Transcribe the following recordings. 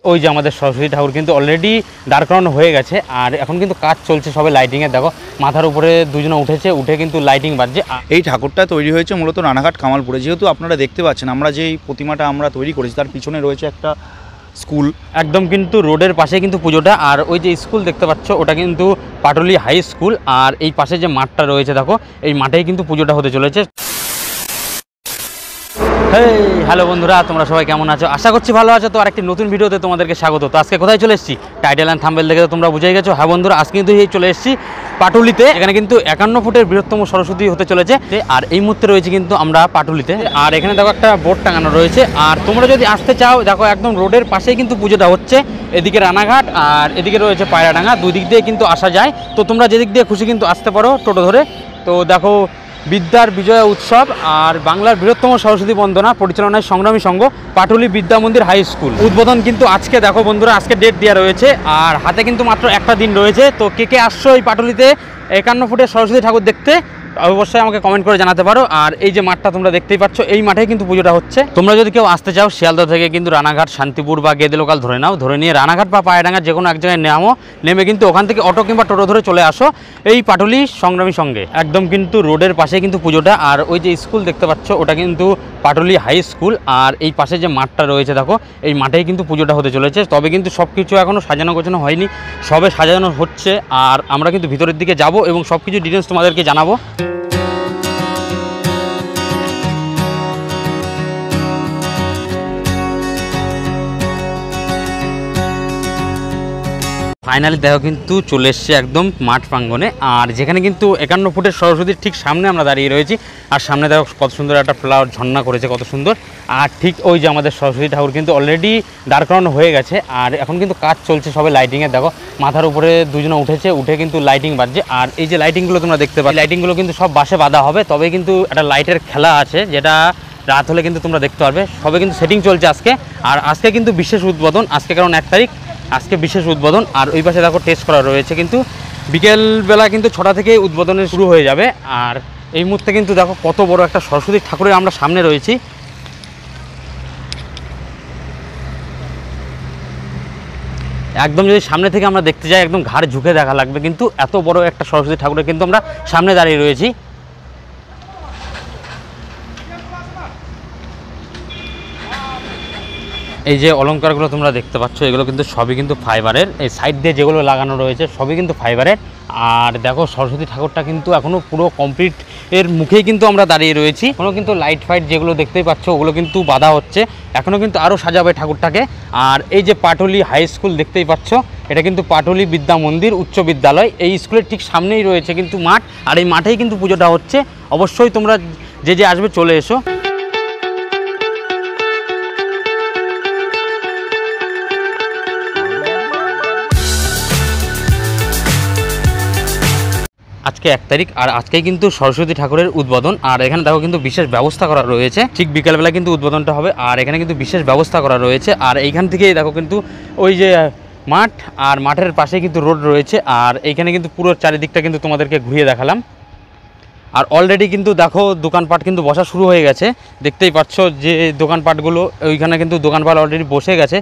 ওই যে আমাদের সরস্বতী ঠাকুর কিন্তু অলরেডি দাঁড় করানো হয়ে গেছে আর এখন কিন্তু কাজ চলছে সবে লাইটিংয়ের। দেখো মাথার উপরে দুজনে উঠেছে, উঠে কিন্তু লাইটিং বাজছে। এই ঠাকুরটা তৈরি হয়েছে মূলত রানাঘাট কামালপুরে। যেহেতু আপনারা দেখতে পাচ্ছেন আমরা যেই প্রতিমাটা আমরা তৈরি করেছি তার পিছনে রয়েছে একটা স্কুল, একদম কিন্তু রোডের পাশে কিন্তু পুজোটা। আর ওই যে স্কুল দেখতে পাচ্ছ ওটা কিন্তু পাটুলি হাই স্কুল। আর এই পাশে যে মাঠটা রয়েছে দেখো, এই মাঠেই কিন্তু পুজোটা হতে চলেছে। হ্যালো বন্ধুরা, তোমরা সবাই কেমন আছো? আশা করছি ভালো আছো। তো আরেকটি নতুন ভিডিওতে তোমাদেরকে স্বাগত। তো আজকে কোথায় চলে এসেছি, টাইটেল অ্যান্ড থাম্বনেল দেখে তো তোমরা বুঝেই গেছো। হ্যাঁ বন্ধুরা, আজকে কিন্তু এই চলে এসেছি পাটুলিতে। এখানে কিন্তু 51 ফুটের বৃহত্তম সরস্বতী হতে চলেছে। আর এই মুহূর্তে রয়েছে কিন্তু আমরা পাটুলিতে। আর এখানে দেখো একটা বোর্ড টাঙানো রয়েছে। আর তোমরা যদি আসতে চাও দেখো একদম রোডের পাশেই কিন্তু পুজোটা হচ্ছে। এদিকে রানাঘাট আর এদিকে রয়েছে পায়রাডাঙ্গা, দুই দিক দিয়ে কিন্তু আসা যায়। তো তোমরা যেদিক দিয়ে খুশি কিন্তু আসতে পারো টোটো ধরে। তো দেখো বিদ্যার বিজয়া উৎসব আর বাংলার বৃহত্তম সরস্বতী বন্দনা পরিচালনায় সংগ্রামী সংঘ পাটুলি বিদ্যা মন্দির হাই স্কুল উদ্বোধন কিন্তু আজকে। দেখো বন্ধুরা, আজকে ডেট দেওয়া রয়েছে আর হাতে কিন্তু মাত্র একটা দিন রয়েছে। তো কে কে আসছো এই পাটুলিতে 51 ফুটের সরস্বতী ঠাকুর দেখতে অবশ্যই আমাকে কমেন্ট করে জানাতে পারো। আর এই যে মাঠটা তোমরা দেখতেই পাচ্ছ, এই মাঠে কিন্তু পুজোটা হচ্ছে। তোমরা যদি কেউ আসতে চাও শিয়ালদা থেকে কিন্তু রানাঘাট, শান্তিপুর বা গেদে লোকাল ধরে নাও, ধরে নিয়ে রানাঘাট বা পায়রাডাঙ্গা যে কোনো এক জায়গায় নেমে কিন্তু ওখান থেকে অটো কিংবা টোটো ধরে চলে আসো এই পাটুলি সংগ্রামী সঙ্গে। একদম কিন্তু রোডের পাশে কিন্তু পুজোটা। আর ওই যে স্কুল দেখতে পাচ্ছ ওটা কিন্তু পাটুলি হাই স্কুল। আর এই পাশে যে মাঠটা রয়েছে দেখো, এই মাঠেই কিন্তু পুজোটা হতে চলেছে। তবে কিন্তু সব কিছু এখনও সাজানো গোছানো হয়নি, সবে সাজানো হচ্ছে। আর আমরা কিন্তু ভিতরের দিকে যাব এবং সব কিছু ডিটেলস তোমাদেরকে জানাবো। ফাইনালি দেখো কিন্তু চলে এসছে একদম মাঠ প্রাঙ্গণে। আর যেখানে কিন্তু 51 ফুটের সরস্বতীর ঠিক সামনে আমরা দাঁড়িয়ে রয়েছি। আর সামনে দেখো কত সুন্দর একটা ফ্লাওয়ার ঝর্ণা করেছে, কত সুন্দর। আর ঠিক ওই যে আমাদের সরস্বতী ঠাকুর কিন্তু অলরেডি দাঁড় করানো হয়ে গেছে আর এখন কিন্তু কাজ চলছে সবে লাইটিংয়ের। দেখো মাথার উপরে দুজনে উঠেছে, উঠে কিন্তু লাইটিং বাজছে। আর এই যে লাইটিংগুলো তোমরা দেখতে পাচ্ছ, লাইটিংগুলো কিন্তু সব বাসে বাঁধা হবে। তবে কিন্তু একটা লাইটের খেলা আছে যেটা রাত হলে কিন্তু তোমরা দেখতে পারবে। সবে কিন্তু সেটিং চলছে আজকে। আর আজকে কিন্তু বিশেষ উদ্বোধন, আজকে কারণ 1 তারিখ, আজকে বিশেষ উদ্বোধন। আর ওই পাশে দেখো টেস্ট করা রয়েছে, কিন্তু বিকেলবেলা কিন্তু 6টা থেকে উদ্বোধনের শুরু হয়ে যাবে। আর এই মুহূর্তে কিন্তু দেখো কত বড় একটা সরস্বতী ঠাকুরের আমরা সামনে রয়েছি। একদম যদি সামনে থেকে আমরা দেখতে যাই একদম ঘাড় ঝুঁকে দেখা লাগবে, কিন্তু এত বড় একটা সরস্বতী ঠাকুরের কিন্তু আমরা সামনে দাঁড়িয়ে রয়েছি। এই যে অলঙ্কারগুলো তোমরা দেখতে পাচ্ছ এগুলো কিন্তু সবই কিন্তু ফাইবারের। এই সাইড দিয়ে যেগুলো লাগানো রয়েছে সবই কিন্তু ফাইবারের। আর দেখো সরস্বতী ঠাকুরটা কিন্তু এখনও পুরো কমপ্লিট এর মুখেই কিন্তু আমরা দাঁড়িয়ে রয়েছি। এখনও কিন্তু লাইট ফাইট যেগুলো দেখতেই পাচ্ছ ওগুলো কিন্তু বাঁধা হচ্ছে, এখনও কিন্তু আরও সাজাবে ঠাকুরটাকে। আর এই যে পাটুলি হাই স্কুল দেখতেই পাচ্ছ, এটা কিন্তু পাটুলি বিদ্যা মন্দির উচ্চ বিদ্যালয়। এই স্কুলের ঠিক সামনেই রয়েছে কিন্তু মাঠ। আর এই মাঠেই কিন্তু পুজোটা হচ্ছে। অবশ্যই তোমরা যে আসবে চলে এসো। আজকে 1 তারিখ আর আজকেই কিন্তু সরস্বতী ঠাকুরের উদ্বোধন। আর এখানে দেখো কিন্তু বিশেষ ব্যবস্থা করা রয়েছে, ঠিক বিকালবেলা কিন্তু উদ্বোধনটা হবে। আর এখানে কিন্তু বিশেষ ব্যবস্থা করা রয়েছে। আর এইখান থেকেই দেখো কিন্তু ওই যে মাঠ, আর মাঠের পাশে কিন্তু রোড রয়েছে। আর এইখানে কিন্তু পুরো চারিদিকটা কিন্তু তোমাদেরকে ঘুরিয়ে দেখালাম। আর অলরেডি কিন্তু দেখো দোকানপাট কিন্তু বসা শুরু হয়ে গেছে, দেখতেই পাচ্ছ যে দোকানপাটগুলো ওইখানে কিন্তু দোকানপাট অলরেডি বসে গেছে।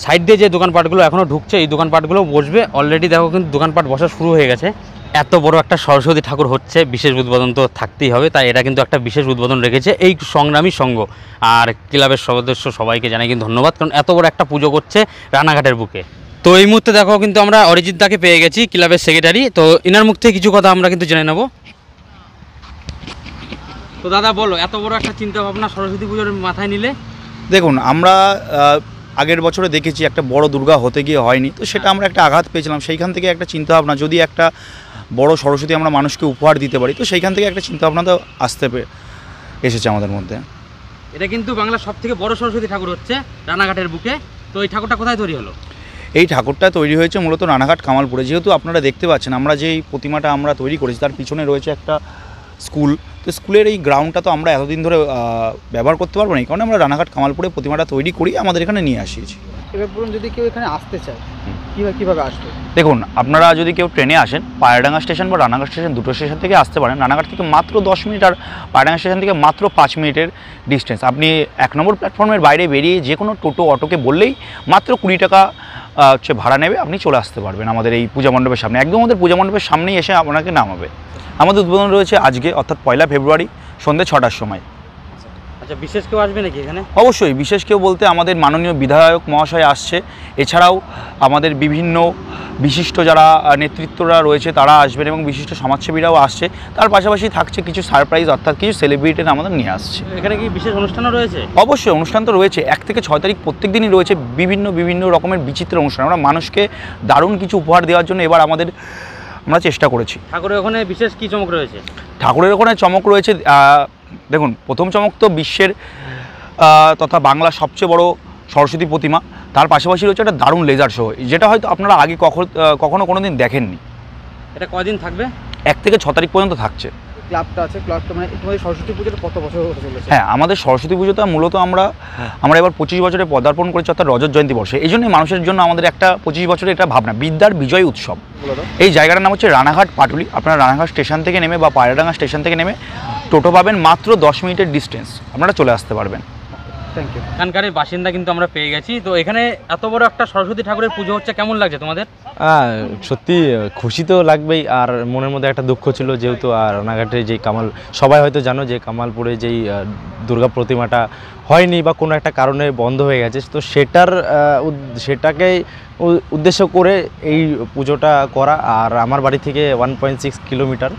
সাইড দিয়ে যে দোকানপাটগুলো এখনও ঢুকছে এই দোকানপাটগুলো বসবে। অলরেডি দেখো কিন্তু দোকানপাট বসা শুরু হয়ে গেছে। এত বড় একটা সরস্বতী ঠাকুর হচ্ছে, বিশেষ উদ্বোধন তো থাকতেই হবে, তাই এটা কিন্তু একটা বিশেষ উদ্বোধন রেখেছে এই সংগ্রামী সংঘ। আর ক্লাবের সদস্য সবাইকে জানাই কিন্তু ধন্যবাদ, কারণ এত বড় একটা পুজো করছে রানাঘাটের বুকে। তো এই মুহূর্তে দেখো কিন্তু আমরা অরিজিৎ দাকে পেয়ে গেছি, ক্লাবের সেক্রেটারি। তো ইনার মুখ থেকে কিছু কথা আমরা কিন্তু জেনে নেব। তো দাদা বলো, এত বড় একটা চিন্তা ভাবনা সরস্বতী পুজোর মাথায় নিলে? দেখুন আমরা আগের বছরে দেখেছি একটা বড় দুর্গা হতে গিয়ে হয়নি, তো সেটা আমরা একটা আঘাত পেয়েছিলাম। সেইখান থেকে একটা চিন্তাভাবনা, যদি একটা বড় সরস্বতী আমরা মানুষকে উপহার দিতে পারি, তো সেইখান থেকে একটা চিন্তাভাবনা তো এসেছে আমাদের মধ্যে। এটা কিন্তু বাংলার সবথেকে বড় সরস্বতী ঠাকুর হচ্ছে রানাঘাটের বুকে। তো এই ঠাকুরটা কোথায় তৈরি হলো? এই ঠাকুরটা তৈরি হয়েছে মূলত রানাঘাট কামালপুরে। যেহেতু আপনারা দেখতে পাচ্ছেন আমরা যেই প্রতিমাটা আমরা তৈরি করেছি তার পিছনে রয়েছে একটা স্কুল। তো স্কুলের এই গ্রাউন্ডটা তো আমরা এতদিন ধরে ব্যবহার করতে পারবো না, এই কারণে আমরা রানাঘাট কামালপুরে প্রতিমাটা তৈরি করি, আমাদের এখানে নিয়ে আসিয়েছি। এবার বলুন, যদি কেউ এখানে আসতে চায় কীভাবে আসবে? দেখুন, আপনারা যদি কেউ ট্রেনে আসেন, পায়রাডাঙ্গা স্টেশন বা রানাঘাট স্টেশন দুটো স্টেশন থেকে আসতে পারেন। রানাঘাট থেকে মাত্র 10 মিনিট আর পায়রাডাঙ্গা স্টেশন থেকে মাত্র 5 মিনিটের ডিস্টেন্স। আপনি 1 নম্বর প্ল্যাটফর্মের বাইরে বেরিয়ে যে কোনো টোটো অটোকে বললেই মাত্র 20 টাকা হচ্ছে ভাড়া নেবে, আপনি চলে আসতে পারবেন আমাদের এই পূজা মণ্ডপের সামনে। একদম আমাদের পূজা মণ্ডপের সামনেই এসে আপনাকে নামাবে। আমাদের উদ্বোধন রয়েছে আজকে, অর্থাৎ 1 ফেব্রুয়ারি সন্ধ্যে 6টার সময়। আচ্ছা, বিশেষ কেউ আসবে নাকি এখানে? অবশ্যই বিশেষ কেউ বলতে আমাদের মাননীয় বিধায়ক মহাশয় আসছে, এছাড়াও আমাদের বিভিন্ন বিশিষ্ট যারা নেতৃত্বরা রয়েছে তারা আসবেন এবং বিশিষ্ট সমাজসেবীরাও আসছে। তার পাশাপাশি থাকছে কিছু সারপ্রাইজ, অর্থাৎ কিছু সেলিব্রিটিরা আমাদের নিয়ে আসছে। এখানে কি বিশেষ অনুষ্ঠানও রয়েছে? অবশ্যই অনুষ্ঠান তো রয়েছে। 1 থেকে 6 তারিখ প্রত্যেক দিনই রয়েছে বিভিন্ন রকমের বিচিত্র অনুষ্ঠান। আমরা মানুষকে দারুণ কিছু উপহার দেওয়ার জন্য এবার আমরা চেষ্টা করেছি। ঠাকুরের ওখানে বিশেষ কি চমক রয়েছে? ঠাকুরের ওখানে চমক রয়েছে, দেখুন, প্রথম চমক তো বিশ্বের তথা বাংলার সবচেয়ে বড় সরস্বতী প্রতিমা। তার পাশাপাশি রয়েছে একটা দারুণ লেজার শো, যেটা হয়তো আপনারা আগে কখনো কোনো দিন দেখেননি। এটা কদিন থাকবে? 1 থেকে 6 তারিখ পর্যন্ত থাকছে। ক্লাবটা আছে, ক্লাবটা মানে তোমাদের সরস্বতী পুজোটা কত বছর হতে চলেছে? হ্যাঁ, আমাদের সরস্বতী পুজোটা মূলত আমরা এবার 25 বছরে পদার্পণ করেছি, অর্থাৎ রজত জয়ন্তী বর্ষে। এই জন্যই মানুষের জন্য আমাদের একটা 25 বছরের এটা ভাবনা, বিদ্যার বিজয় উৎসব। এই জায়গাটার নাম হচ্ছে রানাঘাট পাটুলি। আপনারা রানাঘাট স্টেশন থেকে নেমে বা পায়রাডাঙ্গা স্টেশন থেকে নেমে টোটো পাবেন, মাত্র 10 মিনিটের ডিস্টেন্স, আপনারা চলে আসতে পারবেন। Thank you. এখানকার বাসিন্দা কিন্তু আমরা পেয়ে গেছি। তো এখানে এত বড় একটা সরস্বতী ঠাকুরের পুজো হচ্ছে, কেমন লাগছে তোমাদের? সত্যি খুশি তো লাগবেই, আর মনের মধ্যে একটা দুঃখ ছিল, যেহেতু আর রানাঘাটে যেই সবাই হয়তো জানো যে কামালপুরে যেই দুর্গা প্রতিমাটা হয়নি বা কোনো একটা কারণে বন্ধ হয়ে গেছে, তো সেটাকে উদ্দেশ্য করে এই পুজোটা করা। আর আমার বাড়ি থেকে 1.6 কিলোমিটার।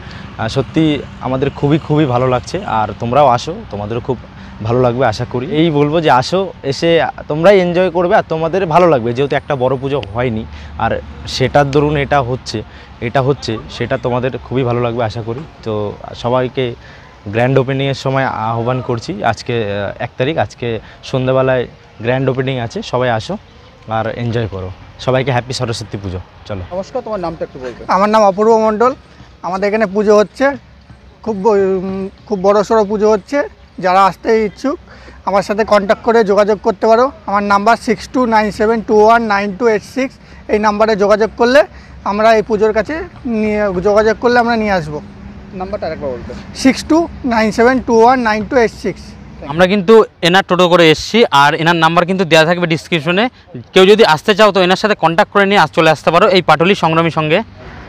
সত্যি আমাদের খুবই ভালো লাগছে, আর তোমরাও আসো, তোমাদেরও খুব ভালো লাগবে আশা করি। এই বলবো যে আসো, এসে তোমরাই এনজয় করবে আর তোমাদের ভালো লাগবে, যেহেতু একটা বড় পুজো হয়নি আর সেটার দরুন এটা হচ্ছে সেটা তোমাদের খুবই ভালো লাগবে আশা করি। তো সবাইকে গ্র্যান্ড ওপেনিংয়ের সময় আহ্বান করছি। আজকে 1 তারিখ, আজকে সন্ধ্যাবেলায় গ্র্যান্ড ওপেনিং আছে, সবাই আসো আর এনজয় করো। সবাইকে হ্যাপি সরস্বতী পুজো। চলো। নমস্কার, তোমার নামটা একটু বলবে? আমার নাম অপূর্ব মণ্ডল। আমাদের এখানে পুজো হচ্ছে, খুব বড়সড় পুজো হচ্ছে। যারা আসতে ইচ্ছুক আমার সাথে কন্ট্যাক্ট করে যোগাযোগ করতে পারো। আমার নাম্বার 6297219286। এই নাম্বারে যোগাযোগ করলে আমরা এই পুজোর কাছে আমরা নিয়ে আসবো। নাম্বারটা আরেকবার বলতে? 6297219286। আমরা কিন্তু এনার টোটো করে এসেছি, আর এনার নাম্বার কিন্তু দেওয়া থাকবে ডিসক্রিপশনে। কেউ যদি আসতে চাও তো এনার সাথে কন্ট্যাক্ট করে নিয়ে চলে আসতে পারো এই পাটুলি সংগ্রামীর সঙ্গে।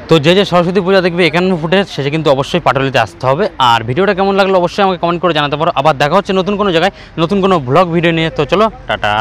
তো যে সরস্বতী পূজা দেখবে 51 ফুটের, সে কিন্তু অবশ্যই পাটুলিতে আসতে হবে। আর ভিডিওটা কেমন লাগলো অবশ্যই আমাকে কমেন্ট করে জানাতে পারো। আবার দেখা হচ্ছে নতুন কোনো জায়গায় নতুন কোনো ব্লগ ভিডিও নিয়ে। তো চলো, টাটা।